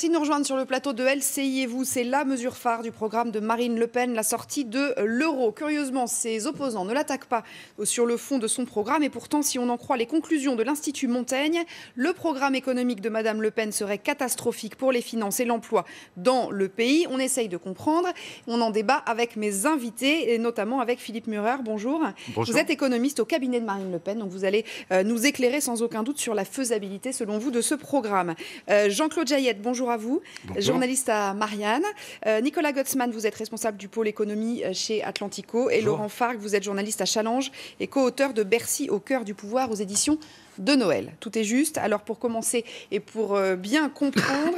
Merci de nous rejoindre sur le plateau de LCI et vous. C'est la mesure phare du programme de Marine Le Pen, la sortie de l'euro. Curieusement, ses opposants ne l'attaquent pas sur le fond de son programme. Et pourtant, si on en croit les conclusions de l'Institut Montaigne, le programme économique de Madame Le Pen serait catastrophique pour les finances et l'emploi dans le pays. On essaye de comprendre. On en débat avec mes invités, et notamment avec Philippe Murer. Bonjour. Bonjour. Vous êtes économiste au cabinet de Marine Le Pen. Donc vous allez nous éclairer sans aucun doute sur la faisabilité, selon vous, de ce programme. Jean-Claude Jaillette, bonjour à vous, bonjour. Journaliste à Marianne. Nicolas Gottsman, vous êtes responsable du pôle économie chez Atlantico. Et bonjour. Laurent Fargue, vous êtes journaliste à Challenge et co-auteur de Bercy au cœur du pouvoir aux éditions de Noël. Tout est juste. Alors pour commencer et pour bien comprendre,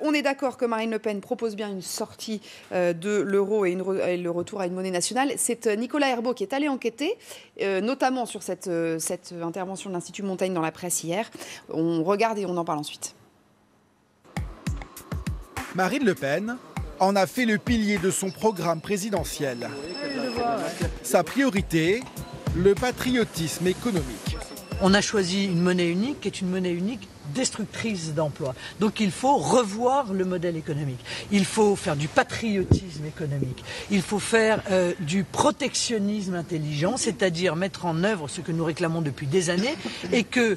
on est d'accord que Marine Le Pen propose bien une sortie de l'euro et le retour à une monnaie nationale. C'est Nicolas Herbault qui est allé enquêter, notamment sur cette intervention de l'Institut Montaigne dans la presse hier. On regarde et on en parle ensuite. Marine Le Pen en a fait le pilier de son programme présidentiel. Sa priorité, le patriotisme économique. On a choisi une monnaie unique qui est une monnaie unique destructrice d'emplois. Donc il faut revoir le modèle économique. Il faut faire du patriotisme économique. Il faut faire du protectionnisme intelligent, c'est-à-dire mettre en œuvre ce que nous réclamons depuis des années et que,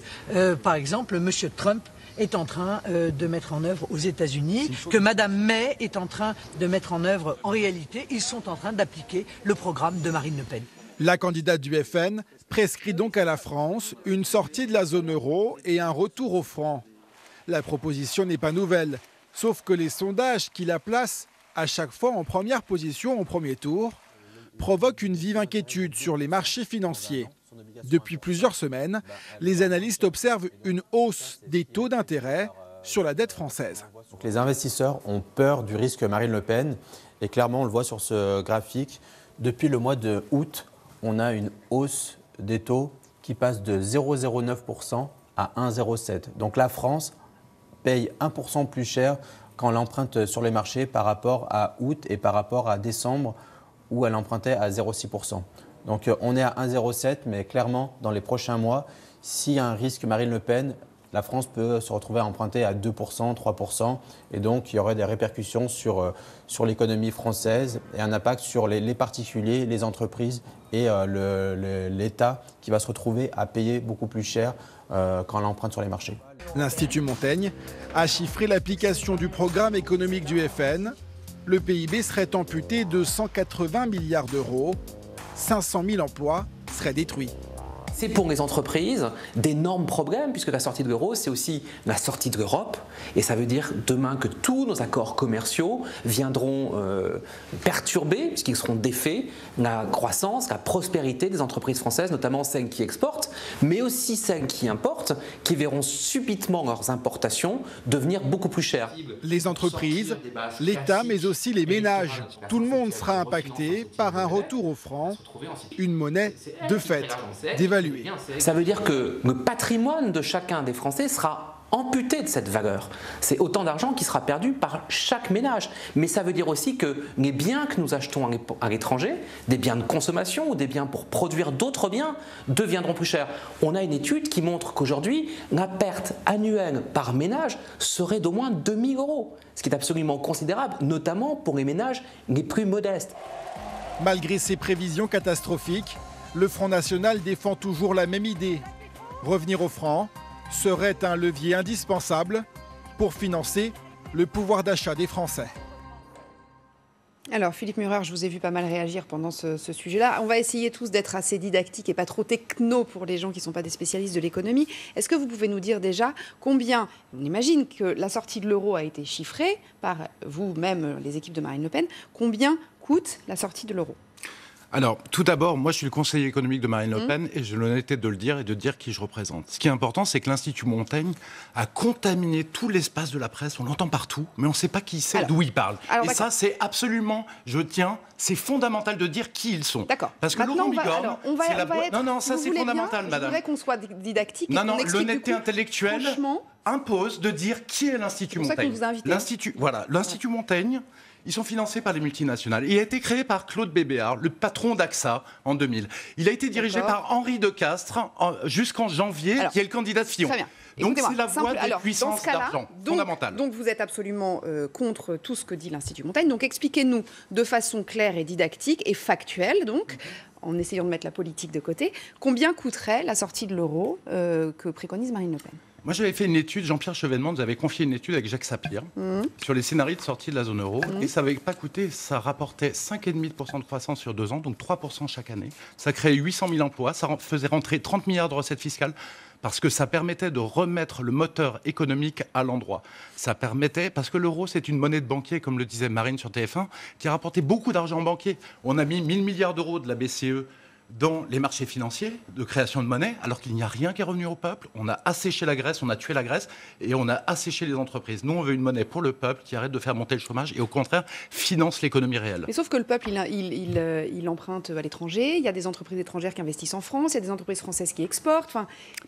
par exemple, M. Trump est en train de mettre en œuvre aux États-Unis, que Mme May est en train de mettre en œuvre. En réalité, ils sont en train d'appliquer le programme de Marine Le Pen. La candidate du FN prescrit donc à la France une sortie de la zone euro et un retour au franc. La proposition n'est pas nouvelle, sauf que les sondages qui la placent à chaque fois en première position au premier tour provoquent une vive inquiétude sur les marchés financiers. Depuis plusieurs semaines, les analystes observent une hausse des taux d'intérêt sur la dette française. Donc les investisseurs ont peur du risque Marine Le Pen et clairement on le voit sur ce graphique. Depuis le mois de août, on a une hausse des taux qui passe de 0,09% à 1,07%. Donc la France paye 1% plus cher quand elle emprunte sur les marchés par rapport à août et par rapport à décembre où elle empruntait à 0,6%. Donc on est à 1,07, mais clairement, dans les prochains mois, s'il y a un risque Marine Le Pen, la France peut se retrouver à emprunter à 2%, 3%. Et donc, il y aurait des répercussions sur l'économie française et un impact sur les particuliers, les entreprises et l'État qui va se retrouver à payer beaucoup plus cher quand elle emprunte sur les marchés. L'Institut Montaigne a chiffré l'application du programme économique du FN. Le PIB serait amputé de 180 milliards d'euros. 500 000 emplois seraient détruits. C'est pour les entreprises d'énormes problèmes puisque la sortie de l'euro, c'est aussi la sortie de l'Europe. Et ça veut dire demain que tous nos accords commerciaux viendront perturber, puisqu'ils seront défaits, la croissance, la prospérité des entreprises françaises, notamment celles qui exportent, mais aussi celles qui importent, qui verront subitement leurs importations devenir beaucoup plus chères. Les entreprises, l'État, mais aussi les ménages. Tout le monde sera impacté par un retour au franc, une monnaie de fait dévaluée. Ça veut dire que le patrimoine de chacun des Français sera amputé de cette valeur. C'est autant d'argent qui sera perdu par chaque ménage. Mais ça veut dire aussi que les biens que nous achetons à l'étranger, des biens de consommation ou des biens pour produire d'autres biens, deviendront plus chers. On a une étude qui montre qu'aujourd'hui, la perte annuelle par ménage serait d'au moins 2 000 €, ce qui est absolument considérable, notamment pour les ménages les plus modestes. Malgré ces prévisions catastrophiques, le Front National défend toujours la même idée. Revenir au franc serait un levier indispensable pour financer le pouvoir d'achat des Français. Alors Philippe Murer, je vous ai vu pas mal réagir pendant ce sujet-là. On va essayer tous d'être assez didactiques et pas trop techno pour les gens qui ne sont pas des spécialistes de l'économie. Est-ce que vous pouvez nous dire déjà combien, on imagine que la sortie de l'euro a été chiffrée par vous-même, les équipes de Marine Le Pen, combien coûte la sortie de l'euro ? Alors, tout d'abord, moi je suis le conseiller économique de Marine Le Pen et j'ai l'honnêteté de le dire et de dire qui je représente. Ce qui est important, c'est que l'Institut Montaigne a contaminé tout l'espace de la presse. On l'entend partout, mais on ne sait pas qui c'est, d'où il parle. Et ça, c'est absolument, c'est fondamental de dire qui ils sont. D'accord. Parce que Laurent Bigorre, c'est la boîte. Non, ça c'est fondamental, madame. Je voudrais qu'on soit didactique. Non, l'honnêteté intellectuelle impose de dire qui est l'Institut Montaigne. C'est pour ça que vous invitez. L'Institut Montaigne ils sont financés par les multinationales. Il a été créé par Claude Bébéar, le patron d'AXA, en 2000. Il a été dirigé par Henri Decastres jusqu'en janvier, qui est le candidat de Fillon. Très bien. Donc c'est la voie des puissances d'argent fondamentale. Donc vous êtes absolument contre tout ce que dit l'Institut Montaigne. Donc expliquez-nous de façon claire et didactique et factuelle, donc, en essayant de mettre la politique de côté, combien coûterait la sortie de l'euro que préconise Marine Le Pen ? Moi, j'avais fait une étude, Jean-Pierre Chevènement nous avait confié une étude avec Jacques Sapir sur les scénarios de sortie de la zone euro. Et ça n'avait pas coûté, ça rapportait 5,5% de croissance sur 2 ans, donc 3% chaque année. Ça créait 800 000 emplois, ça faisait rentrer 30 milliards de recettes fiscales parce que ça permettait de remettre le moteur économique à l'endroit. Ça permettait, parce que l'euro, c'est une monnaie de banquier, comme le disait Marine sur TF1, qui a rapporté beaucoup d'argent banquier. On a mis 1000 milliards d'euros de la BCE dans les marchés financiers de création de monnaie, alors qu'il n'y a rien qui est revenu au peuple. On a asséché la Grèce, on a tué la Grèce et on a asséché les entreprises. Nous, on veut une monnaie pour le peuple qui arrête de faire monter le chômage et au contraire finance l'économie réelle. Mais sauf que le peuple, il emprunte à l'étranger, il y a des entreprises étrangères qui investissent en France, il y a des entreprises françaises qui exportent.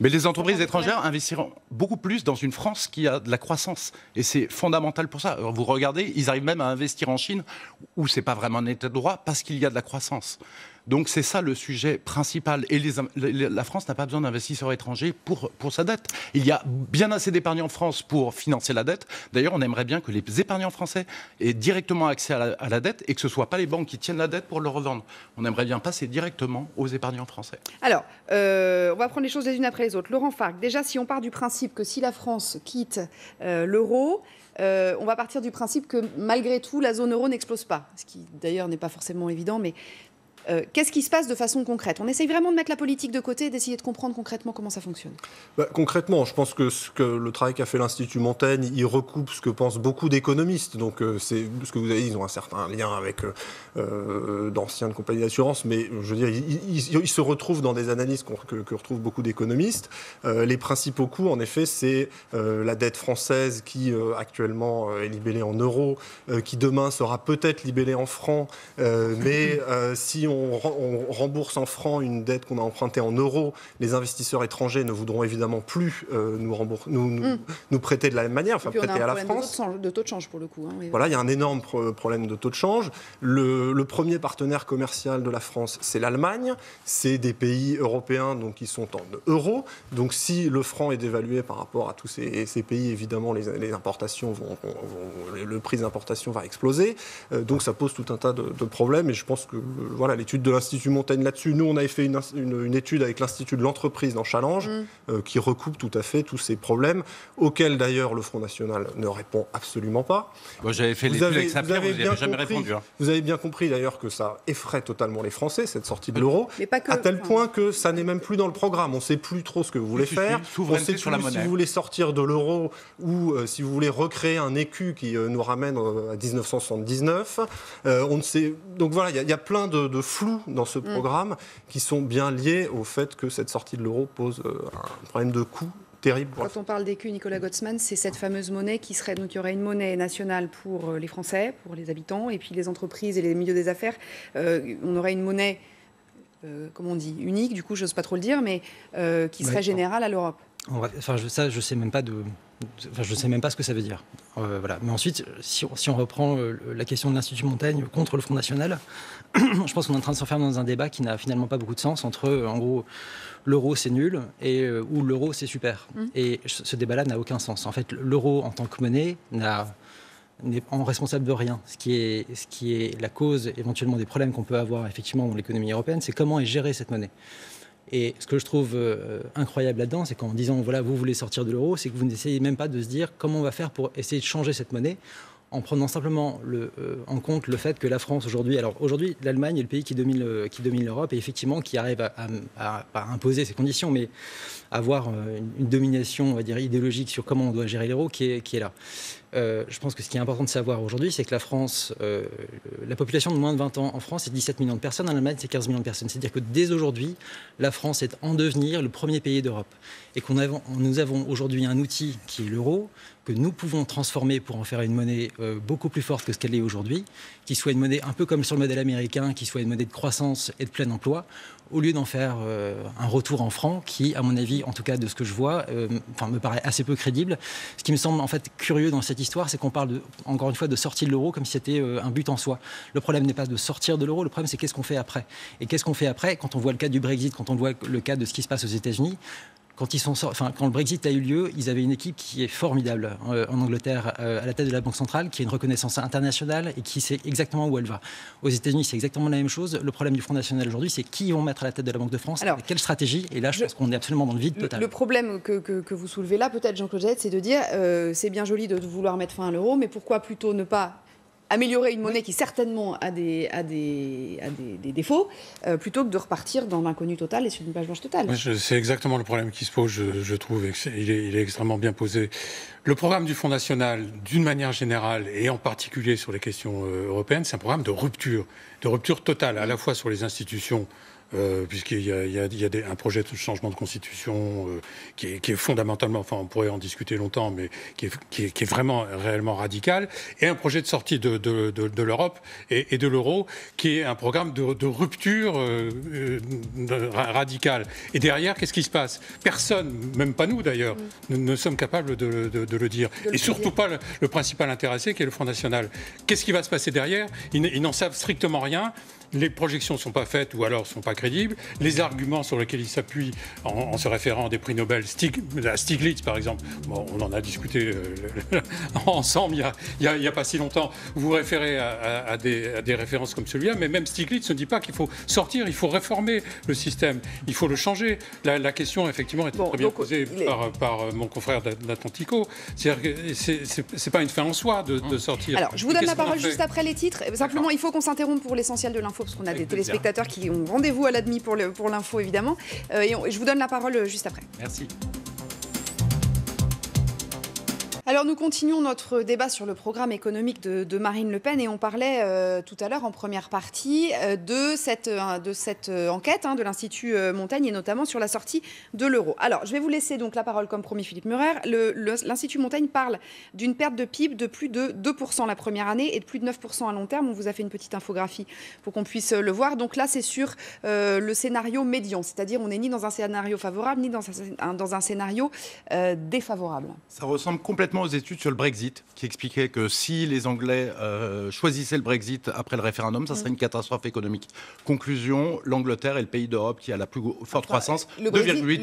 Mais les entreprises étrangères investiront beaucoup plus dans une France qui a de la croissance. Et c'est fondamental pour ça. Alors vous regardez, ils arrivent même à investir en Chine, où ce n'est pas vraiment un état de droit, parce qu'il y a de la croissance. Donc c'est ça le sujet principal. Et la France n'a pas besoin d'investisseurs étrangers pour sa dette. Il y a bien assez d'épargnants en France pour financer la dette. D'ailleurs, on aimerait bien que les épargnants français aient directement accès à la dette et que ce ne soit pas les banques qui tiennent la dette pour le revendre. On aimerait bien passer directement aux épargnants français. Alors, on va prendre les choses les unes après les autres. Laurent Fargue, déjà, si on part du principe que si la France quitte l'euro, on va partir du principe que malgré tout, la zone euro n'explose pas. Ce qui, d'ailleurs, n'est pas forcément évident, mais... qu'est-ce qui se passe de façon concrète ? On essaye vraiment de mettre la politique de côté et d'essayer de comprendre concrètement comment ça fonctionne. Concrètement, je pense que le travail qu'a fait l'Institut Montaigne, il recoupe ce que pensent beaucoup d'économistes. Donc, c'est ce que vous avez dit, ils ont un certain lien avec d'anciennes compagnies d'assurance, mais je veux dire, ils se retrouvent dans des analyses que retrouvent beaucoup d'économistes. Les principaux coûts, en effet, c'est la dette française qui actuellement est libellée en euros, qui demain sera peut-être libellée en francs, mais si on rembourse en francs une dette qu'on a empruntée en euros, les investisseurs étrangers ne voudront évidemment plus nous prêter de la même manière, enfin prêter à la France. De taux de change pour le coup. Voilà, il y a un énorme problème de taux de change. Le premier partenaire commercial de la France, c'est l'Allemagne. C'est des pays européens donc, qui sont en euros. Donc si le franc est dévalué par rapport à tous ces pays, évidemment, les importations le prix d'importation va exploser. Donc ça pose tout un tas de problèmes. Et je pense que voilà, l'étude de l'Institut Montaigne là-dessus. Nous, on avait fait une étude avec l'Institut de l'entreprise dans Challenge, qui recoupe tout à fait tous ces problèmes, auxquels d'ailleurs le Front National ne répond absolument pas. Bon, j'avais fait l'étude avec Sapir, vous n'avez jamais répondu. Vous avez bien compris d'ailleurs que ça effraie totalement les Français, cette sortie de l'euro, à tel point que ça n'est même plus dans le programme. On ne sait plus trop ce que vous voulez faire. On ne sait plus si vous voulez sortir de l'euro ou si vous voulez recréer un écu qui nous ramène à 1979. On ne sait... Donc voilà, il y a plein de flou dans ce programme qui sont bien liés au fait que cette sortie de l'euro pose un problème de coût terrible. Quand on parle d'écu, Nicolas Gottsman, c'est cette fameuse monnaie qui serait... Donc il y aurait une monnaie nationale pour les Français, pour les habitants, et puis les entreprises et les milieux des affaires. On aurait une monnaie, comment on dit, unique, du coup je n'ose pas trop le dire, mais qui serait générale à l'Europe. Enfin, ça, je sais même pas je ne sais même pas ce que ça veut dire. Voilà. Mais ensuite, si on reprend la question de l'Institut Montaigne contre le Front National, je pense qu'on est en train de s'enfermer dans un débat qui n'a finalement pas beaucoup de sens entre, en gros, l'euro c'est nul et ou l'euro c'est super. Et ce débat-là n'a aucun sens. En fait, l'euro en tant que monnaie n'est en responsable de rien. Ce qui est la cause éventuellement des problèmes qu'on peut avoir effectivement dans l'économie européenne, c'est comment est gérée cette monnaie. Et ce que je trouve incroyable là-dedans, c'est qu'en disant, voilà, vous voulez sortir de l'euro, c'est que vous n'essayez même pas de se dire comment on va faire pour essayer de changer cette monnaie, en prenant simplement en compte le fait que la France aujourd'hui... Alors aujourd'hui, l'Allemagne est le pays qui domine l'Europe et effectivement qui arrive à imposer ses conditions, mais avoir une domination, on va dire, idéologique sur comment on doit gérer l'euro qui est là. Je pense que ce qui est important de savoir aujourd'hui, c'est que la France, la population de moins de 20 ans en France, c'est 17 millions de personnes, en Allemagne, c'est 15 millions de personnes. C'est-à-dire que dès aujourd'hui, la France est en devenir le premier pays d'Europe. Et nous avons aujourd'hui un outil qui est l'euro, que nous pouvons transformer pour en faire une monnaie beaucoup plus forte que ce qu'elle est aujourd'hui, qui soit une monnaie un peu comme sur le modèle américain, qui soit une monnaie de croissance et de plein emploi, au lieu d'en faire un retour en francs qui, à mon avis, en tout cas de ce que je vois, me paraît assez peu crédible. Ce qui me semble en fait curieux dans cette cette histoire, c'est qu'on parle, encore une fois, de sortie de l'euro comme si c'était un but en soi. Le problème n'est pas de sortir de l'euro, le problème c'est qu'est-ce qu'on fait après. Et qu'est-ce qu'on fait après quand on voit le cas du Brexit, quand on voit le cas de ce qui se passe aux États-Unis. Quand le Brexit a eu lieu, ils avaient une équipe qui est formidable en Angleterre, à la tête de la Banque centrale, qui a une reconnaissance internationale et qui sait exactement où elle va. Aux États-Unis, c'est exactement la même chose. Le problème du Front National aujourd'hui, c'est qui ils vont mettre à la tête de la Banque de France, avec quelle stratégie. Et là, je pense qu'on est absolument dans le vide total. Le problème que vous soulevez là, peut-être, Jean-Claude Jeannette, c'est de dire c'est bien joli de vouloir mettre fin à l'euro, mais pourquoi plutôt ne pas améliorer une monnaie qui certainement a des défauts, plutôt que de repartir dans l'inconnu total et sur une page blanche totale. C'est exactement le problème qui se pose, je trouve. Il est extrêmement bien posé. Le programme du Front National, d'une manière générale, et en particulier sur les questions européennes, c'est un programme de rupture totale, à la fois sur les institutions, puisqu'il y a un projet de changement de constitution qui est fondamentalement, enfin on pourrait en discuter longtemps, mais qui est vraiment réellement radical, et un projet de sortie de l'Europe et de l'euro, qui est un programme de rupture radicale. Et derrière, qu'est-ce qui se passe? Personne, même pas nous d'ailleurs, ne sommes capables de le dire. Et surtout pas le principal intéressé, qui est le Front National. Qu'est-ce qui va se passer derrière? Ils n'en savent strictement rien. Les projections ne sont pas faites ou alors ne sont pas crédibles. Les arguments sur lesquels ils s'appuient en se référant à des prix Nobel, Stiglitz par exemple, bon, on en a discuté ensemble il n'y a pas si longtemps, vous référez à des références comme celui-là, mais même Stiglitz ne dit pas qu'il faut sortir, il faut réformer le système, il faut le changer. La question effectivement est très bien posée par mon confrère d'Atlantico. C'est-à-dire que c'est pas une fin en soi de sortir. Alors je vous donne la parole juste après les titres. Simplement, il faut qu'on s'interrompe pour l'essentiel de l'info, parce qu'on a des téléspectateurs qui ont rendez-vous à la demi pour l'info, évidemment. Je vous donne la parole juste après. Merci. Alors nous continuons notre débat sur le programme économique de Marine Le Pen et on parlait tout à l'heure en première partie de cette enquête de l'Institut Montaigne et notamment sur la sortie de l'euro. Alors je vais vous laisser donc la parole comme promis, Philippe Murer. L'Institut Montaigne parle d'une perte de PIB de plus de 2% la première année et de plus de 9% à long terme. On vous a fait une petite infographie pour qu'on puisse le voir. Donc là c'est sur le scénario médian, c'est-à-dire on n'est ni dans un scénario favorable ni dans un scénario défavorable. Ça ressemble complètement aux études sur le Brexit, qui expliquaient que si les Anglais choisissaient le Brexit après le référendum, ça serait une catastrophe économique. Conclusion, l'Angleterre est le pays d'Europe qui a la plus forte croissance, 2,8%. Le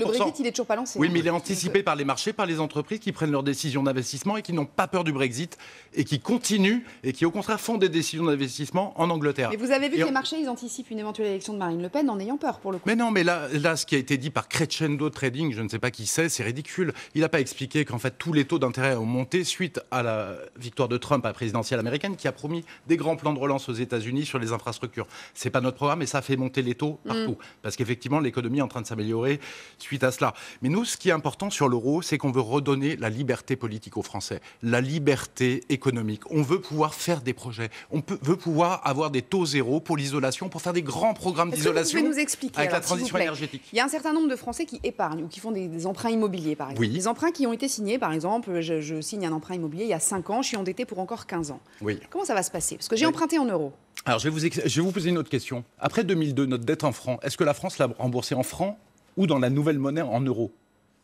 Brexit, il est toujours pas lancé. Oui, mais il est anticipé par les marchés, par les entreprises qui prennent leurs décisions d'investissement et qui n'ont pas peur du Brexit et qui continuent et qui, au contraire, font des décisions d'investissement en Angleterre. Mais vous avez vu que les marchés, ils anticipent une éventuelle élection de Marine Le Pen en ayant peur, pour le coup. Mais non, mais là, ce qui a été dit par Crescendo Trading, je ne sais pas qui c'est ridicule. Il n'a pas expliqué qu'en fait, tous les taux d'intérêt ont monté suite à la victoire de Trump à la présidentielle américaine, qui a promis des grands plans de relance aux États-Unis sur les infrastructures. C'est pas notre programme, mais ça fait monter les taux partout. Parce qu'effectivement, l'économie est en train de s'améliorer suite à cela. Mais nous, ce qui est important sur l'euro, c'est qu'on veut redonner la liberté politique aux Français, la liberté économique. On veut pouvoir faire des projets. Veut pouvoir avoir des taux zéro pour l'isolation, pour faire des grands programmes d'isolation nous expliquer, avec la transition énergétique. Il y a un certain nombre de Français qui épargnent ou qui font des emprunts immobiliers, par exemple. Oui. Des emprunts qui ont été signés, par exemple, je signe un emprunt immobilier il y a 5 ans, je suis endetté pour encore 15 ans. Oui. Comment ça va se passer? Parce que j'ai emprunté en euros. Alors, je vais vous poser une autre question. Après 2002, notre dette en francs, est-ce que la France l'a remboursée en francs ou dans la nouvelle monnaie en euros?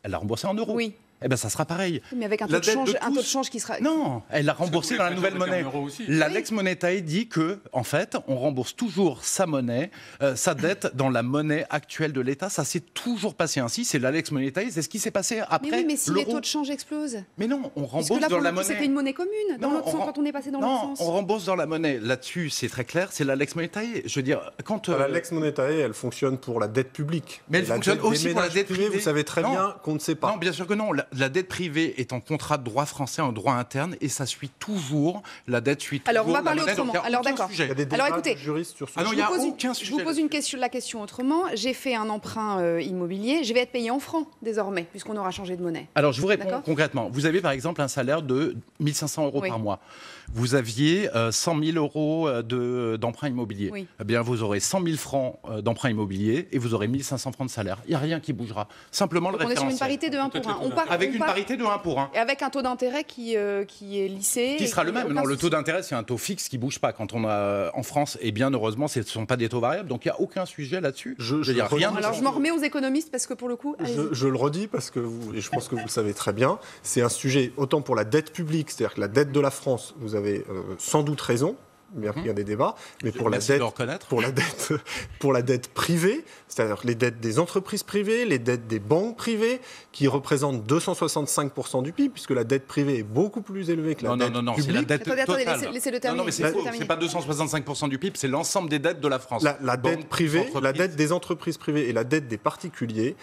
Elle l'a remboursée en euros. Oui. Eh bien, ça sera pareil. Mais avec un taux de change qui sera... Non, elle l'a remboursé dans la nouvelle monnaie. La Lex Monetae dit que, en fait, on rembourse toujours sa monnaie, sa dette dans la monnaie actuelle de l'État. Ça s'est toujours passé ainsi. C'est la Lex Monetae. C'est ce qui s'est passé après l'euro. Mais si les taux de change explosent. Mais non, on rembourse là, dans la monnaie. C'était une monnaie commune quand on est passé dans l'autre sens. Non, on rembourse dans la monnaie. Là-dessus, c'est très clair. C'est la Lex Monetae. Je veux dire, quand la Lex Monetae, elle fonctionne pour la dette publique. Mais elle fonctionne aussi pour la dette privée. Vous savez très bien qu'on ne sait pas. Non, bien sûr que non. La dette privée est en contrat de droit français, en droit interne, et ça suit toujours, la dette suit toujours. Alors, on va parler autrement. Alors, d'accord. Alors, écoutez, sur ce il n'y a aucun sujet. Je vous pose la question autrement. J'ai fait un emprunt immobilier, je vais être payé en francs désormais, puisqu'on aura changé de monnaie. Alors, je vous réponds concrètement. Vous avez, par exemple, un salaire de 1 500 € par mois. Vous aviez 100 000 € d'emprunt immobilier. Oui. Eh bien, vous aurez 100 000 francs d'emprunt immobilier et vous aurez 1 500 francs de salaire. Il n'y a rien qui bougera. Simplement, le référentiel. On est sur une parité de 1 pour 1. avec une parité de 1 pour 1. Et avec un taux d'intérêt qui est lissé. Qui sera le même. Non, le taux d'intérêt, c'est un taux fixe qui ne bouge pas. Quand on a en France, et bien heureusement, ce ne sont pas des taux variables. Donc il n'y a aucun sujet là-dessus. Alors je m'en remets aux économistes parce que pour le coup. Je le redis parce que et je pense que vous le savez très bien, c'est un sujet autant pour la dette publique, c'est-à-dire que la dette de la France, vous avez sans doute raison. Bien qu'il y a des débats, mais pour la dette privée, c'est-à-dire les dettes des entreprises privées, les dettes des banques privées, qui représentent 265% du PIB, puisque la dette privée est beaucoup plus élevée que la dette publique. C'est la dette totale. Laissez-le terminer. Non, mais c'est faux. C'est pas 265% du PIB, c'est l'ensemble des dettes de la France. La dette privée, la dette des entreprises privées et la dette des particuliers,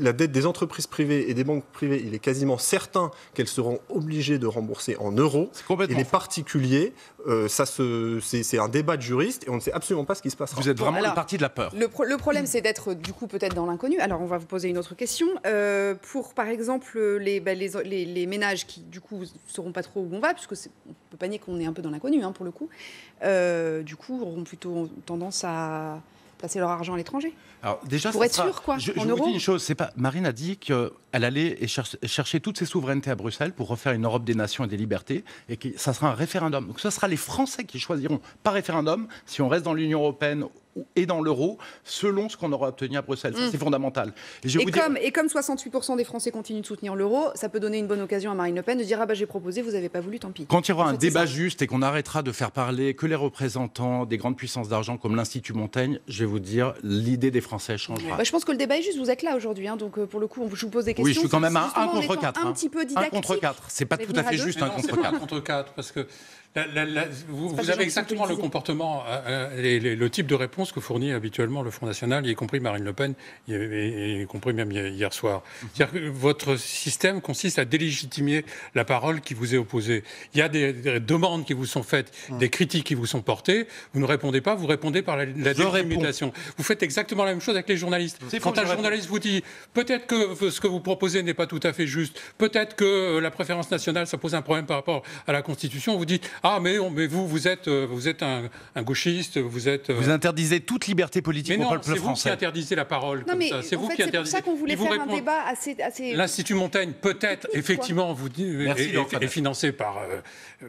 la dette des entreprises privées et des banques privées, il est quasiment certain qu'elles seront obligées de rembourser en euros. Et les particuliers, c'est un débat de juristes et on ne sait absolument pas ce qui se passera. Vous êtes vraiment une partie de la peur. Le problème, c'est d'être du coup peut-être dans l'inconnu. Alors on va vous poser une autre question. Pour par exemple les ménages qui du coup ne sauront pas trop où on va, puisque on peut pas nier qu'on est un peu dans l'inconnu pour le coup, du coup auront plutôt tendance à placer leur argent à l'étranger. Alors déjà, pour être sûr, quoi. Je vous dis une chose, Marine a dit qu'elle allait chercher toutes ses souverainetés à Bruxelles pour refaire une Europe des nations et des libertés, et que ça sera un référendum. Donc ce sera les Français qui choisiront par référendum si on reste dans l'Union européenne et dans l'euro, selon ce qu'on aura obtenu à Bruxelles. Ça, c'est fondamental. Et comme 68% des Français continuent de soutenir l'euro, ça peut donner une bonne occasion à Marine Le Pen de dire « Ah bah j'ai proposé, vous n'avez pas voulu, tant pis ». Quand il y aura un débat juste et qu'on arrêtera de faire parler que les représentants des grandes puissances d'argent comme l'Institut Montaigne, je vais vous dire, l'idée des Français changera. Je pense que le débat est juste, vous êtes là aujourd'hui, donc pour le coup, je vous pose des questions. Oui, je suis quand même un contre 4. Un petit peu didactique. 1 contre 4, c'est pas tout à fait juste un contre 4. 1 contre 4, parce que vous avez exactement le comportement, le type de réponse que fournit habituellement le Front National, y compris Marine Le Pen, y compris même hier soir. C'est-à-dire que votre système consiste à délégitimer la parole qui vous est opposée. Il y a des demandes qui vous sont faites, des critiques qui vous sont portées. Vous ne répondez pas, vous répondez par la délimitation. Vous faites exactement la même chose avec les journalistes. Quand un journaliste vous dit peut-être que ce que vous proposez n'est pas tout à fait juste, peut-être que la préférence nationale, ça pose un problème par rapport à la Constitution, vous dites ah mais vous êtes un gauchiste, vous interdisez toute liberté politique au peuple français. C'est vous qui interdisez la parole comme ça. C'est vous qui interdisez. C'est pour ça qu'on voulait faire un débat assez... L'Institut Montaigne peut-être effectivement vous dit est financé par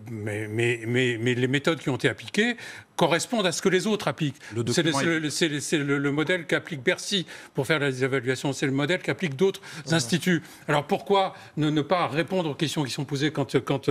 mais les méthodes qui ont été appliquées correspondent à ce que les autres appliquent. C'est le modèle qu'applique Bercy pour faire les évaluations, c'est le modèle qu'appliquent d'autres instituts. Alors pourquoi ne pas répondre aux questions qui sont posées quand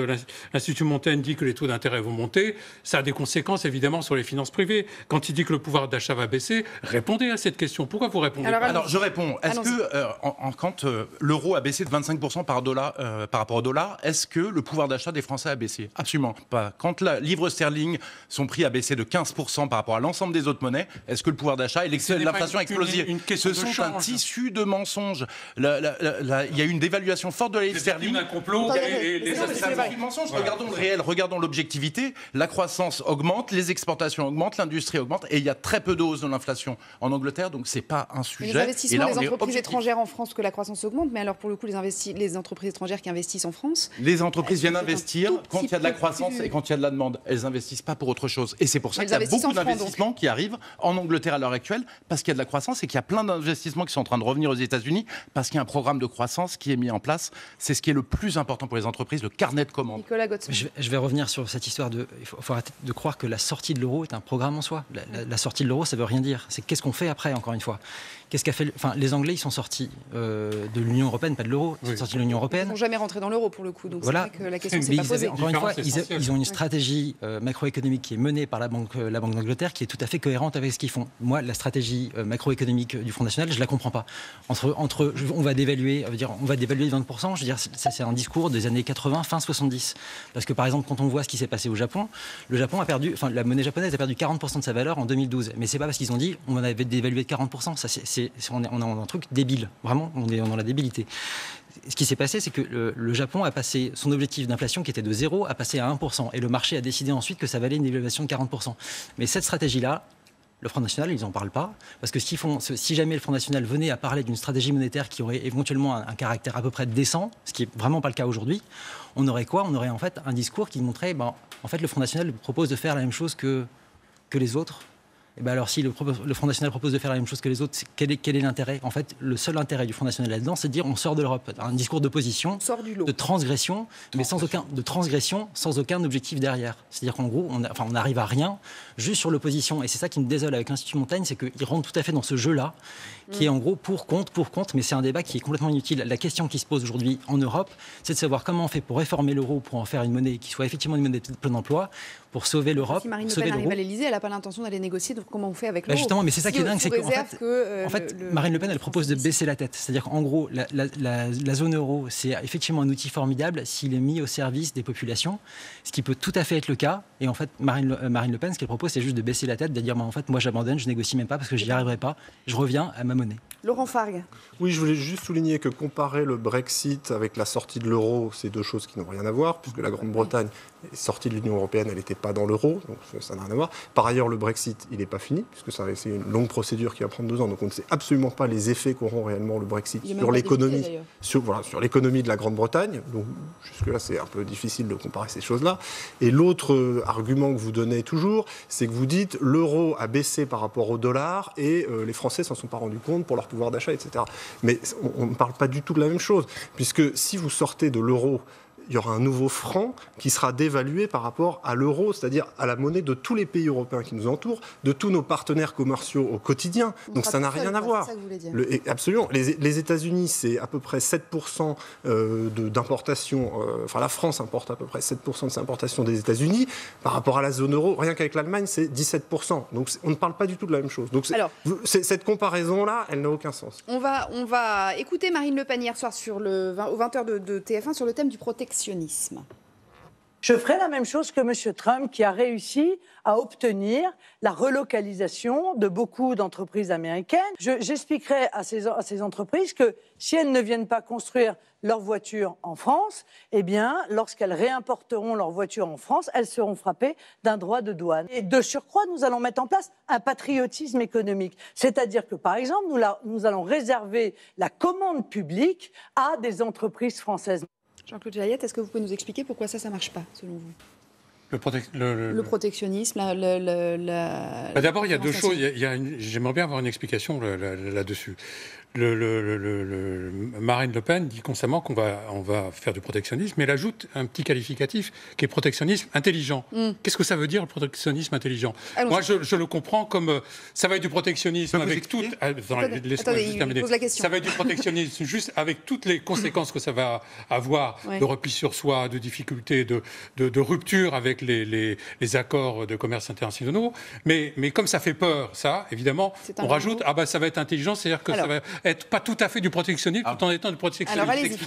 l'Institut Montaigne dit que les taux d'intérêt vont monter? Ça a des conséquences évidemment sur les finances privées. Quand il dit que le pouvoir d'achat va baisser, répondez à cette question. Pourquoi vous répondez pas? Alors je réponds. Est-ce que quand l'euro a baissé de 25% par rapport au dollar, est-ce que le pouvoir d'achat des Français a baissé? Absolument pas. Quand la livre sterling, son prix a baissé de 15% par rapport à l'ensemble des autres monnaies, est-ce que le pouvoir d'achat et l'inflation a explosé? Ce sont un tissu de mensonges. Il y a eu une dévaluation forte de la livre sterling. C'est un complot. C'est mensonge. Regardons le réel, regardons l'objectivité. La croissance augmente, les exportations augmentent, l'industrie augmente, et il y a très peu de hausse de l'inflation en Angleterre, donc c'est pas un sujet. Les investissements des entreprises étrangères en France, que la croissance augmente, mais alors pour le coup, les entreprises étrangères qui investissent en France, les entreprises viennent investir quand il y a de la croissance et quand il y a de la demande. Elles n'investissent pas pour autre chose. Et c'est pour ça qu'il y a beaucoup d'investissements qui arrivent en Angleterre à l'heure actuelle, parce qu'il y a de la croissance et qu'il y a plein d'investissements qui sont en train de revenir aux États-Unis, parce qu'il y a un programme de croissance qui est mis en place. C'est ce qui est le plus important pour les entreprises, le carnet de commandes. Nicolas Gautzmann. Je vais revenir sur cette histoire de... Il faut arrêter de croire que la sortie de l'euro est un programme en soi. La sortie de l'euro, ça ne veut rien dire. C'est qu'est-ce qu'on fait après, encore une fois. Qu'est-ce qu'a fait... Enfin, les Anglais, ils sont sortis de l'Union européenne, pas de l'euro. Ils sont sortis de l'Union européenne. Ils ne sont jamais rentrés dans l'euro, pour le coup. Donc voilà. c'est vrai que la question ne s'est pas posée. Encore une fois, ils ont une stratégie macroéconomique qui est menée par la Banque d'Angleterre, qui est tout à fait cohérente avec ce qu'ils font. Moi, la stratégie macroéconomique du Front National, je ne la comprends pas. On va dévaluer de 20%, je veux dire, ça c'est un discours des années 80, fin 70. Parce que par exemple, quand on voit ce qui s'est passé au Japon, la monnaie japonaise a perdu 40% de sa valeur en 2012. Mais c'est pas parce qu'ils ont dit on avait dévalué de 40%. Ça, on est un truc débile. Vraiment, on est dans la débilité. Ce qui s'est passé, c'est que le Japon a passé son objectif d'inflation qui était de 0 à passer à 1%. Et le marché a décidé ensuite que ça valait une dévaluation de 40%. Mais cette stratégie-là, le Front National, ils n'en parlent pas. Parce que si jamais le Front National venait à parler d'une stratégie monétaire qui aurait éventuellement un caractère à peu près décent, ce qui n'est vraiment pas le cas aujourd'hui, on aurait quoi? On aurait en fait un discours qui montrait, en fait, le Front National propose de faire la même chose que les autres. Et ben alors, si le Front National propose de faire la même chose que les autres, quel est l'intérêt? En fait, le seul intérêt du Front National là-dedans, c'est de dire on sort de l'Europe. Un discours d'opposition, de transgression, mais sans aucun objectif derrière. C'est-à-dire qu'en gros, on n'arrive à rien, juste sur l'opposition. Et c'est ça qui me désole avec l'Institut Montaigne, c'est qu'ils rentrent tout à fait dans ce jeu-là, qui est en gros pour, contre, mais c'est un débat qui est complètement inutile. La question qui se pose aujourd'hui en Europe, c'est de savoir comment on fait pour réformer l'euro, pour en faire une monnaie qui soit effectivement une monnaie de plein emploi, pour sauver l'Europe. Si Marine Le Pen arrive à l'Élysée, elle n'a pas l'intention d'aller négocier, donc comment on fait avec l'euro? Justement, mais c'est ça qui est dingue, c'est qu'en fait, Marine Le Pen, elle propose de baisser la tête. C'est-à-dire qu'en gros, la zone euro, c'est effectivement un outil formidable s'il est mis au service des populations, ce qui peut tout à fait être le cas. Et en fait, Marine Le Pen, ce qu'elle propose, c'est juste de baisser la tête, de dire, en fait, moi j'abandonne, je négocie même pas parce que j'y arriverai pas, je reviens à ma monnaie. Laurent Fargue. Oui, je voulais juste souligner que comparer le Brexit avec la sortie de l'euro, c'est deux choses qui n'ont rien à voir, puisque la Grande-Bretagne est sortie de l'Union européenne, elle n'était pas dans l'euro, donc ça n'a rien à voir. Par ailleurs, le Brexit, il n'est pas fini, puisque c'est une longue procédure qui va prendre 2 ans, donc on ne sait absolument pas les effets qu'auront réellement le Brexit sur l'économie, sur l'économie de la Grande-Bretagne. Donc jusque-là, c'est un peu difficile de comparer ces choses-là. Et l'autre argument que vous donnez toujours, c'est que vous dites l'euro a baissé par rapport au dollar et les Français s'en sont pas rendus compte pour leur pouvoir d'achat, etc. Mais on ne parle pas du tout de la même chose, puisque si vous sortez de l'euro, il y aura un nouveau franc qui sera dévalué par rapport à l'euro, c'est-à-dire à la monnaie de tous les pays européens qui nous entourent, de tous nos partenaires commerciaux au quotidien. Donc ça n'a rien à voir. Absolument. Les États-Unis, c'est à peu près 7% d'importation. Enfin, la France importe à peu près 7% de ses importations des États-Unis. Par rapport à la zone euro, rien qu'avec l'Allemagne, c'est 17%. Donc on ne parle pas du tout de la même chose. Donc cette comparaison-là, elle n'a aucun sens. On va écouter Marine Le Pen hier soir aux 20h de TF1 sur le thème du protectionnisme. Je ferai la même chose que M. Trump qui a réussi à obtenir la relocalisation de beaucoup d'entreprises américaines. J'expliquerai à ces entreprises que si elles ne viennent pas construire leurs voitures en France, eh bien, lorsqu'elles réimporteront leurs voitures en France, elles seront frappées d'un droit de douane. Et de surcroît, nous allons mettre en place un patriotisme économique. C'est-à-dire que, par exemple, nous allons réserver la commande publique à des entreprises françaises. Jean-Claude Jayette, est-ce que vous pouvez nous expliquer pourquoi ça ne marche pas, selon vous? Le protectionnisme, D'abord, il y a deux choses. J'aimerais bien avoir une explication là-dessus. Marine Le Pen dit constamment qu'on va faire du protectionnisme, mais elle ajoute un petit qualificatif qui est protectionnisme intelligent. Qu'est-ce que ça veut dire, le protectionnisme intelligent? Moi, je le comprends comme ça va être du protectionnisme avec tout. Ça va être du protectionnisme juste avec toutes les conséquences que ça va avoir, de repli sur soi, de difficultés, de rupture avec les accords de commerce internationaux. Mais comme ça fait peur, ça, évidemment, on rajoute ça va être intelligent, c'est-à-dire que ça va être pas tout à fait du protectionnisme tout en étant du protectionnisme. Alors allez-y.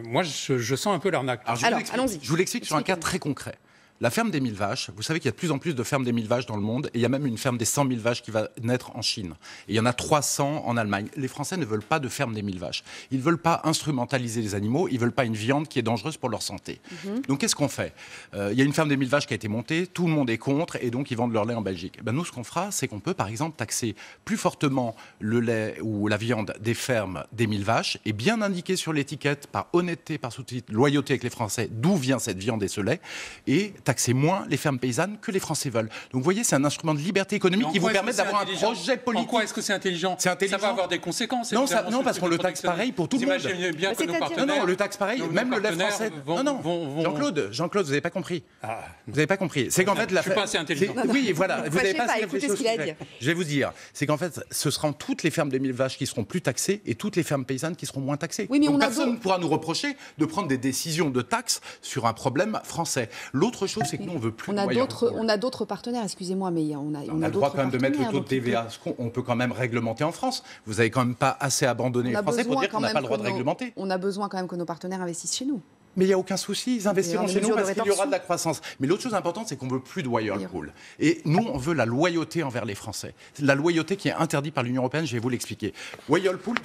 Moi, je sens un peu l'arnaque. Alors allons-y. Je vous l'explique sur un cas très concret. La ferme des 1000 vaches, vous savez qu'il y a de plus en plus de fermes des 1000 vaches dans le monde, et il y a même une ferme des 100 000 vaches qui va naître en Chine. Et il y en a 300 en Allemagne. Les Français ne veulent pas de ferme des 1000 vaches. Ils ne veulent pas instrumentaliser les animaux, ils ne veulent pas une viande qui est dangereuse pour leur santé. Donc qu'est-ce qu'on fait? Il y a une ferme des 1000 vaches qui a été montée, tout le monde est contre, et donc ils vendent leur lait en Belgique. Nous, ce qu'on fera, c'est qu'on peut par exemple taxer plus fortement le lait ou la viande des fermes des 1000 vaches, et bien indiquer sur l'étiquette, par honnêteté, par sous-titre, loyauté avec les Français, d'où vient cette viande et ce lait, et taxer moins les fermes paysannes que les Français veulent. Donc vous voyez, c'est un instrument de liberté économique qui vous permet d'avoir un projet politique. En quoi est-ce que c'est intelligent? Ça va avoir des conséquences. Non, parce qu'on le taxe pareil pour tout le monde. Imaginez bien que nos partenaires... Non, le taxe pareil, même le lait français... Jean-Claude, vous n'avez pas compris. Vous n'avez pas compris. C'est qu'en fait... Je ne suis pas assez intelligent. Oui, voilà. Vous n'avez pas assez réfléchi au sujet. Je vais vous dire, c'est qu'en fait, ce seront toutes les fermes des 1000 vaches qui seront plus taxées et toutes les fermes paysannes qui seront moins taxées. Donc personne ne pourra nous reprocher de prendre des décisions de taxes sur un problème français. L'autre chose, c'est que nous, on veut plus on a d'autres partenaires, excusez-moi, mais on a le droit quand même de mettre le taux de TVA. On peut quand même réglementer en France. Vous n'avez quand même pas assez abandonné les Français pour dire qu'on n'a pas le droit de réglementer. On a besoin quand même que nos partenaires investissent chez nous. Mais il n'y a aucun souci, ils investiront chez nous parce qu'il y aura de la croissance. Mais l'autre chose importante, c'est qu'on ne veut plus de Whirlpool. Et nous, on veut la loyauté envers les Français. La loyauté qui est interdite par l'Union européenne, je vais vous l'expliquer. Whirlpool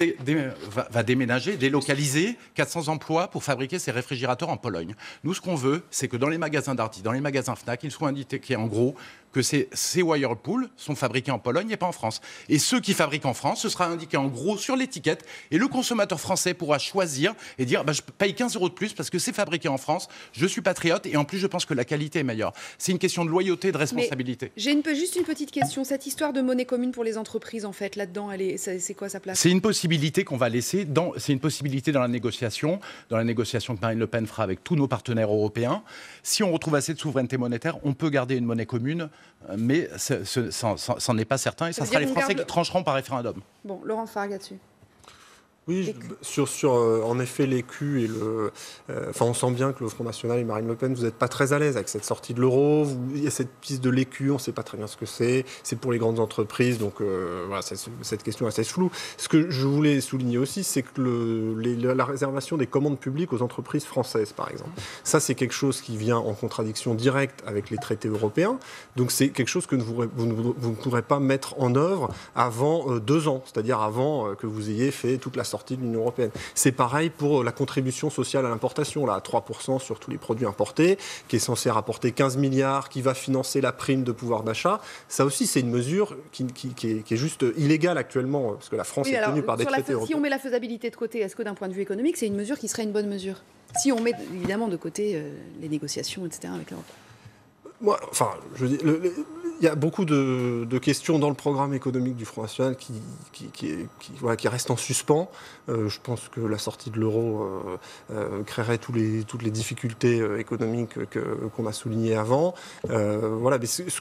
va déménager, délocaliser 400 emplois pour fabriquer ses réfrigérateurs en Pologne. Nous, ce qu'on veut, c'est que dans les magasins Darty, dans les magasins Fnac, il soit indiqué en gros que ces Whirlpool sont fabriqués en Pologne et pas en France. Et ceux qui fabriquent en France, ce sera indiqué en gros sur l'étiquette et le consommateur français pourra choisir et dire je paye 15 € de plus parce que c'est fabriqué en France, je suis patriote et en plus je pense que la qualité est meilleure. C'est une question de loyauté et de responsabilité. J'ai juste une petite question. Cette histoire de monnaie commune pour les entreprises, en fait, là-dedans, c'est quoi sa place? C'est une possibilité qu'on va laisser, c'est une possibilité dans la négociation que Marine Le Pen fera avec tous nos partenaires européens. Si on retrouve assez de souveraineté monétaire, on peut garder une monnaie commune, mais c'en est pas certain et ça sera les Français qui trancheront par référendum. Bon, Laurent Fargue là-dessus. Oui, sur en effet l'écu et on sent bien que le Front National et Marine Le Pen, vous n'êtes pas très à l'aise avec cette sortie de l'euro. Il y a cette piste de l'écu, on ne sait pas très bien ce que c'est. C'est pour les grandes entreprises, donc voilà, cette question est assez floue. Ce que je voulais souligner aussi, c'est que la réservation des commandes publiques aux entreprises françaises, par exemple, ça c'est quelque chose qui vient en contradiction directe avec les traités européens. Donc c'est quelque chose que vous ne pourrez pas mettre en œuvre avant 2 ans, c'est-à-dire avant que vous ayez fait toute la sortie de l'Union européenne. C'est pareil pour la contribution sociale à l'importation, là, à 3% sur tous les produits importés, qui est censé rapporter 15 milliards, qui va financer la prime de pouvoir d'achat. Ça aussi, c'est une mesure qui est juste illégale actuellement, parce que la France est tenue par des traités européens. Si on met la faisabilité de côté, est-ce que d'un point de vue économique, c'est une mesure qui serait une bonne mesure? Si on met évidemment de côté les négociations, etc. avec l'Europe. Moi, je dis, il y a beaucoup de questions dans le programme économique du Front National qui restent en suspens. Je pense que la sortie de l'euro créerait toutes les difficultés économiques qu'on a soulignées avant. Mais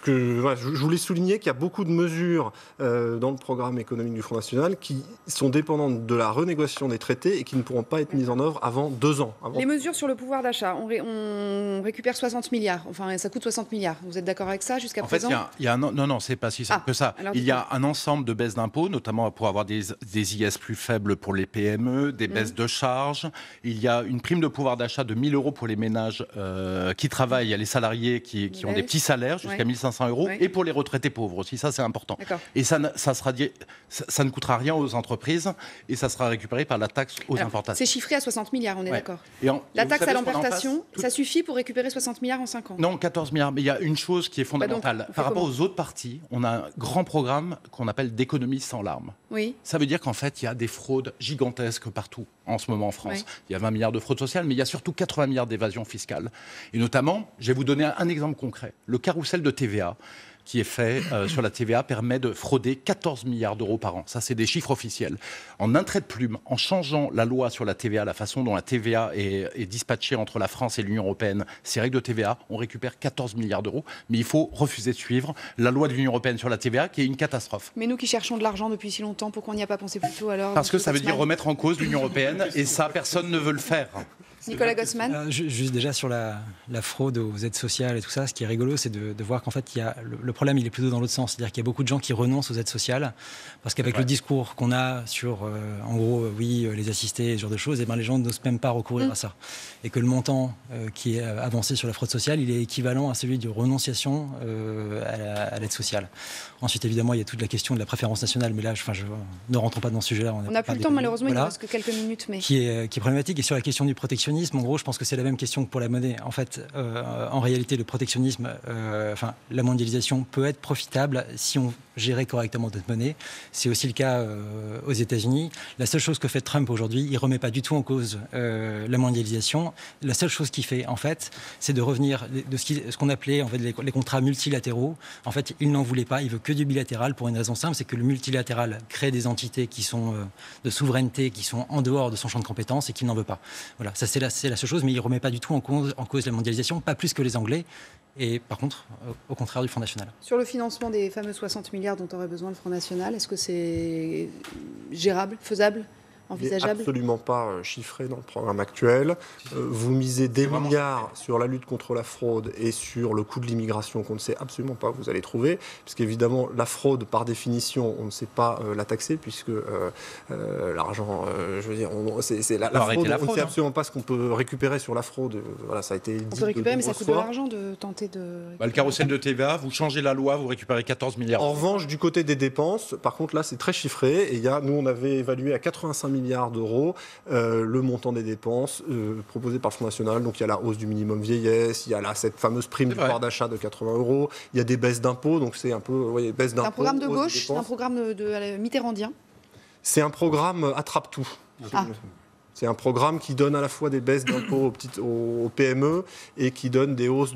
je voulais souligner qu'il y a beaucoup de mesures dans le programme économique du Front National qui sont dépendantes de la renégociation des traités et qui ne pourront pas être mises en œuvre avant 2 ans. Les mesures sur le pouvoir d'achat, on récupère 60 milliards. Enfin, ça coûte 60 milliards. Vous êtes d'accord avec ça jusqu'à présent? Non, c'est pas si simple que ça. Il y a un ensemble de baisses d'impôts, notamment pour avoir des IS plus faibles pour les PME, des baisses de charges. Il y a une prime de pouvoir d'achat de 1 000 € pour les ménages qui travaillent. Il y a les salariés qui ont des petits salaires jusqu'à 1 500 €, et pour les retraités pauvres aussi. Ça, c'est important. Et ça ne coûtera rien aux entreprises et ça sera récupéré par la taxe aux importations. C'est chiffré à 60 milliards, on est d'accord. La taxe à l'importation, ça suffit pour récupérer 60 milliards en 5 ans? Non, 14 milliards. Mais il y a une chose qui est fondamentale. Par rapport aux autres partis, on a un grand programme qu'on appelle d'économie sans larmes. Oui. Ça veut dire qu'en fait, il y a des fraudes gigantesques partout en ce moment en France. Oui. Il y a 20 milliards de fraude sociale, mais il y a surtout 80 milliards d'évasion fiscale. Et notamment, je vais vous donner un exemple concret. Le carrousel de TVA qui est fait sur la TVA permet de frauder 14 milliards d'euros par an. Ça, c'est des chiffres officiels. En un trait de plume, en changeant la loi sur la TVA, la façon dont la TVA est dispatchée entre la France et l'Union européenne, ces règles de TVA, on récupère 14 milliards d'euros. Mais il faut refuser de suivre la loi de l'Union européenne sur la TVA, qui est une catastrophe. Mais nous qui cherchons de l'argent depuis si longtemps, pourquoi on n'y a pas pensé plus tôt alors? Parce que ça veut dire remettre en cause l'Union européenne, et ça, personne ne veut le faire. Nicolas Gossman. Juste déjà sur la fraude aux aides sociales et tout ça, ce qui est rigolo, c'est de voir qu'en fait, le problème, il est plutôt dans l'autre sens. C'est-à-dire qu'il y a beaucoup de gens qui renoncent aux aides sociales parce qu'avec le discours qu'on a sur, en gros, les assistés, ce genre de choses, les gens n'osent même pas recourir à ça. Et que le montant qui est avancé sur la fraude sociale, il est équivalent à celui de renonciation à l'aide sociale. Ensuite, évidemment, il y a toute la question de la préférence nationale, mais là, ne rentrons pas dans ce sujet-là. On n'a plus le temps, malheureusement, il ne reste que quelques minutes. Mais... Qui est problématique. Et sur la question du protectionnisme, en gros, je pense que c'est la même question que pour la monnaie. En fait, en réalité, le protectionnisme, la mondialisation peut être profitable si on gérait correctement notre monnaie. C'est aussi le cas aux États-Unis. La seule chose que fait Trump aujourd'hui, il ne remet pas du tout en cause la mondialisation. La seule chose qu'il fait, en fait, c'est de revenir de ce qu'on appelait en fait, les contrats multilatéraux. En fait, il n'en voulait pas. Il veut que du bilatéral pour une raison simple, c'est que le multilatéral crée des entités qui sont de souveraineté, qui sont en dehors de son champ de compétences et qu'il n'en veut pas. Voilà, ça c'est la seule chose, mais il ne remet pas du tout en cause la mondialisation, pas plus que les Anglais. Et par contre, au contraire du Front National. Sur le financement des fameux 60 milliards dont aurait besoin le Front National, est-ce que c'est gérable, faisable, envisageable? Absolument pas chiffré dans le programme actuel. Vous misez des milliards sur la lutte contre la fraude et sur le coût de l'immigration qu'on ne sait absolument pas où vous allez trouver, puisqu'évidemment la fraude par définition on ne sait pas la taxer puisque l'argent, je veux dire, la fraude, on ne sait absolument pas ce qu'on peut récupérer sur la fraude. Voilà, ça a été dit. On peut récupérer, mais ça coûte de l'argent de tenter de. Le carrousel de TVA, vous changez la loi, vous récupérez 14 milliards. En revanche, du côté des dépenses, par contre là c'est très chiffré et nous on avait évalué à 85 milliards milliards d'euros le montant des dépenses proposées par le Front National. Donc il y a la hausse du minimum vieillesse, il y a cette fameuse prime du pouvoir d'achat de 80 €, il y a des baisses d'impôts, donc c'est un peu baisse d'impôts. C'est un programme de gauche, c'est un programme de mitterrandien. C'est un programme attrape-tout. C'est un programme qui donne à la fois des baisses d'impôts aux PME et qui donne des hausses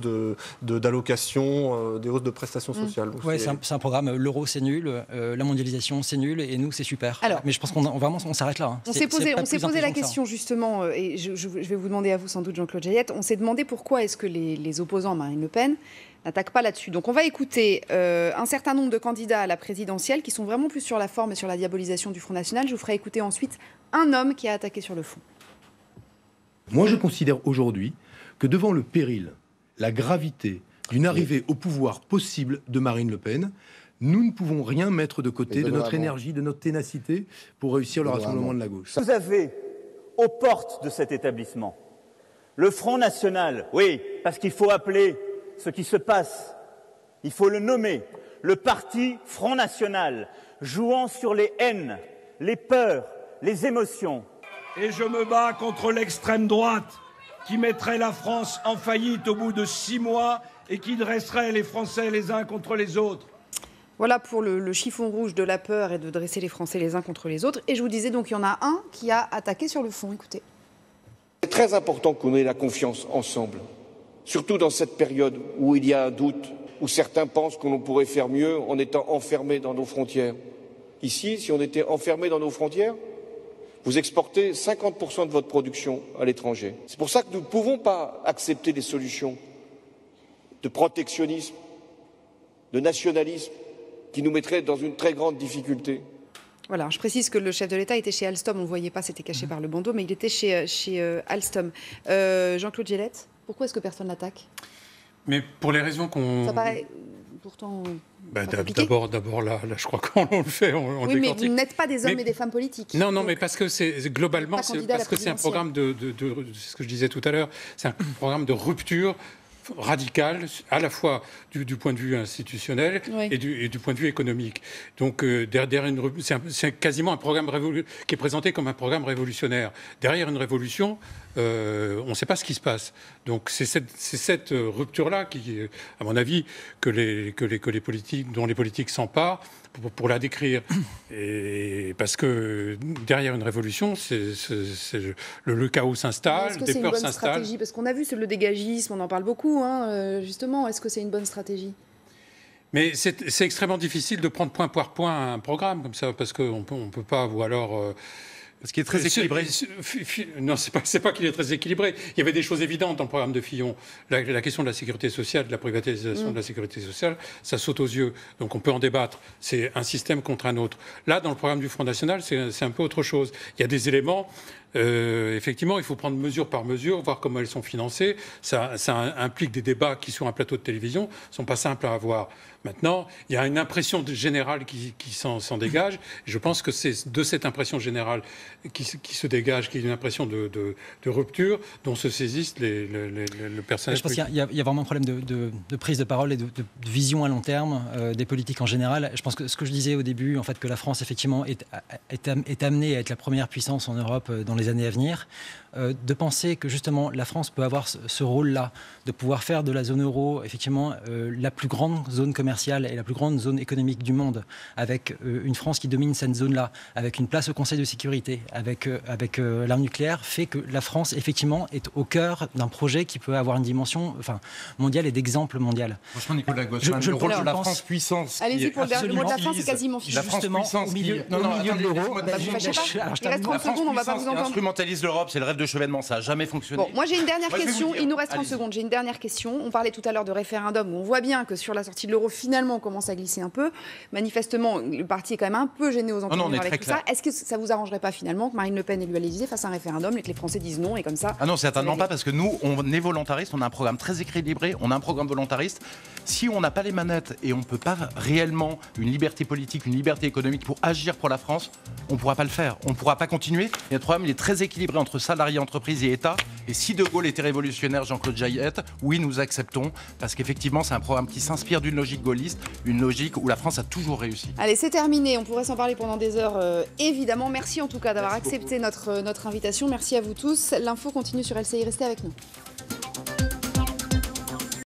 d'allocations, des hausses de prestations sociales. Oui, c'est un programme, l'euro c'est nul, la mondialisation c'est nul et nous c'est super. Alors, mais je pense qu'on s'arrête là. On s'est posé la question justement, et je vais vous demander à vous sans doute Jean-Claude Jayette, on s'est demandé pourquoi est-ce que les opposants à Marine Le Pen n'attaquent pas là-dessus. Donc on va écouter un certain nombre de candidats à la présidentielle qui sont vraiment plus sur la forme et sur la diabolisation du Front National. Je vous ferai écouter ensuite un homme qui a attaqué sur le fond. Moi je considère aujourd'hui que devant le péril, la gravité d'une arrivée au pouvoir possible de Marine Le Pen, nous ne pouvons rien mettre de côté de notre énergie, de notre ténacité pour réussir le rassemblement de la gauche. Vous avez aux portes de cet établissement le Front National, oui, parce qu'il faut appeler ce qui se passe, il faut le nommer, le parti Front National, jouant sur les haines, les peurs, les émotions. Et je me bats contre l'extrême droite qui mettrait la France en faillite au bout de 6 mois et qui dresserait les Français les uns contre les autres. Voilà pour le chiffon rouge de la peur et de dresser les Français les uns contre les autres. Et je vous disais donc, il y en a un qui a attaqué sur le fond. Écoutez. C'est très important qu'on ait la confiance ensemble, surtout dans cette période où il y a un doute, où certains pensent qu'on pourrait faire mieux en étant enfermés dans nos frontières. Ici, si on était enfermés dans nos frontières, vous exportez 50% de votre production à l'étranger. C'est pour ça que nous ne pouvons pas accepter des solutions de protectionnisme, de nationalisme, qui nous mettraient dans une très grande difficulté. Voilà, je précise que le chef de l'État était chez Alstom, on ne le voyait pas, c'était caché par le bandeau, mais il était chez Alstom. Jean-Claude Jayette, pourquoi est-ce que personne l'attaque ? Mais pour les raisons qu'on... Ça paraît pourtant... D'abord là, je crois qu'on le fait. Oui, mais vous n'êtes pas des hommes et des femmes politiques. Non, mais parce que c'est globalement, parce que c'est un programme de ce que je disais tout à l'heure, c'est un programme de rupture radicale, à la fois du point de vue institutionnel et du point de vue économique. Donc derrière c'est quasiment un programme qui est présenté comme un programme révolutionnaire. Derrière une révolution, on ne sait pas ce qui se passe. Donc c'est cette rupture-là qui, à mon avis, que les politiques, dont les politiques s'emparent pour la décrire. Et parce que derrière une révolution, le chaos s'installe, des peurs s'installent. Parce qu'on a vu le dégagisme, on en parle beaucoup, justement. Est-ce que c'est une bonne stratégie ? Mais c'est extrêmement difficile de prendre point par point un programme comme ça, parce qu'on ne peut pas, ou alors... Ce qui est très équilibré. Non, c'est pas qu'il est très équilibré. Il y avait des choses évidentes dans le programme de Fillon. La question de la sécurité sociale, de la privatisation de la sécurité sociale, ça saute aux yeux. Donc on peut en débattre. C'est un système contre un autre. Là, dans le programme du Front National, c'est un peu autre chose. Il y a des éléments... effectivement, il faut prendre mesure par mesure, voir comment elles sont financées. Ça implique des débats qui, sur un plateau de télévision, ne sont pas simples à avoir. Maintenant, il y a une impression générale qui s'en dégage. Je pense que c'est de cette impression générale qui se dégage, qui est une impression de rupture, dont se saisissent le personnage. Je pense qu'il y a vraiment un problème de prise de parole et de vision à long terme des politiques en général. Je pense que ce que je disais au début, en fait, que la France, effectivement, est amenée à être la première puissance en Europe dans les années à venir, de penser que justement la France peut avoir ce rôle-là, de pouvoir faire de la zone euro effectivement la plus grande zone commerciale et la plus grande zone économique du monde, avec une France qui domine cette zone-là, avec une place au Conseil de sécurité, avec l'arme nucléaire, fait que la France effectivement est au cœur d'un projet qui peut avoir une dimension mondiale et d'exemple mondial. Franchement, Nicolas Gosselin, le rôle de la France puissance. Allez-y pour le mot de la fin, c'est quasiment fini. La France puissance au milieu de l'euro. Il reste 30 secondes, on ne va pas vous entendre. Instrumentalise l'Europe, c'est le rêve de Chevènement, ça n'a jamais fonctionné. Bon, moi j'ai une dernière question, il nous reste 30 secondes. J'ai une dernière question. On parlait tout à l'heure de référendum où on voit bien que sur la sortie de l'euro, finalement, on commence à glisser un peu. Manifestement, le parti est quand même un peu gêné aux entournures avec tout ça. Est-ce que ça vous arrangerait pas finalement que Marine Le Pen élue à l'Élysée fasse un référendum et que les Français disent non et comme ça? Ah non, certainement pas, parce que nous, on est volontariste, on a un programme très équilibré, on a un programme volontariste. Si on n'a pas les manettes et on ne peut pas réellement une liberté politique, une liberté économique pour agir pour la France, on ne pourra pas le faire. On ne pourra pas continuer. Et notre programme, il est très équilibré entre salariés, entreprises et État. Et si De Gaulle était révolutionnaire, Jean-Claude Jaillette, oui, nous acceptons, parce qu'effectivement, c'est un programme qui s'inspire d'une logique gaulliste, une logique où la France a toujours réussi. Allez, c'est terminé. On pourrait s'en parler pendant des heures, évidemment. Merci en tout cas d'avoir accepté notre invitation. Merci à vous tous. L'info continue sur LCI. Restez avec nous.